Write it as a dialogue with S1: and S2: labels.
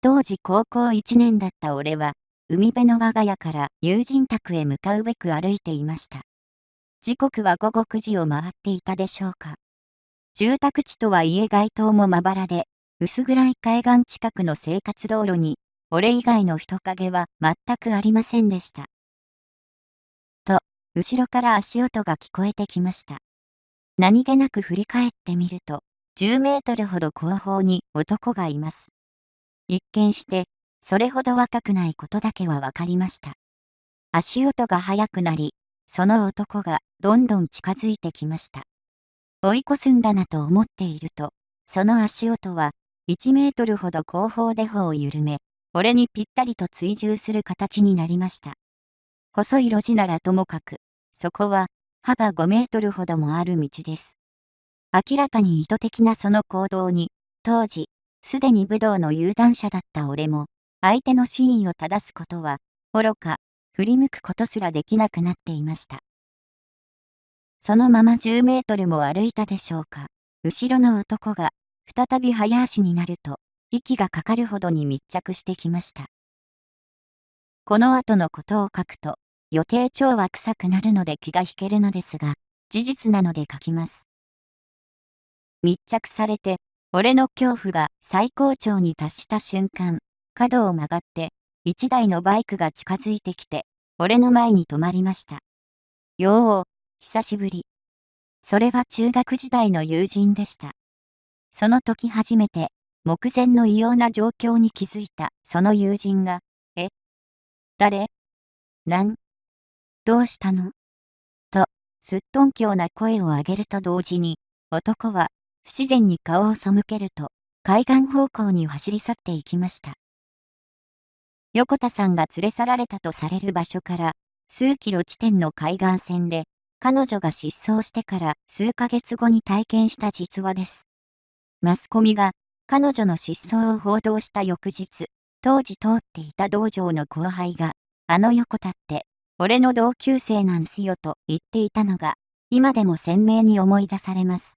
S1: 当時高校1年だった俺は、海辺の我が家から友人宅へ向かうべく歩いていました。時刻は午後9時を回っていたでしょうか。住宅地とはいえ街灯もまばらで、薄暗い海岸近くの生活道路に、俺以外の人影は全くありませんでした。と、後ろから足音が聞こえてきました。何気なく振り返ってみると、10メートルほど後方に男がいます。一見して、それほど若くないことだけはわかりました。足音が速くなり、その男がどんどん近づいてきました。追い越すんだなと思っていると、その足音は1メートルほど後方で歩を緩め、俺にぴったりと追従する形になりました。細い路地ならともかく、そこは幅5メートルほどもある道です。明らかに意図的なその行動に、当時、すでに武道の有段者だった俺も、相手の真意を正すことは、愚か、振り向くことすらできなくなっていました。そのまま10メートルも歩いたでしょうか。後ろの男が、再び早足になると、息がかかるほどに密着してきました。この後のことを書くと、予定調は臭くなるので気が引けるのですが、事実なので書きます。密着されて、俺の恐怖が最高潮に達した瞬間、角を曲がって、一台のバイクが近づいてきて、俺の前に止まりました。よう、久しぶり。それは中学時代の友人でした。その時初めて、目前の異様な状況に気づいたその友人が、誰？どうしたの？と、すっとんきょうな声を上げると同時に、男は不自然に顔を背けると、海岸方向に走り去っていきました。横田さんが連れ去られたとされる場所から数キロ地点の海岸線で、彼女が失踪してから数ヶ月後に体験した実話です。マスコミが彼女の失踪を報道した翌日、当時通っていた道場の後輩が、あの横田って、俺の同級生なんすよと言っていたのが、今でも鮮明に思い出されます。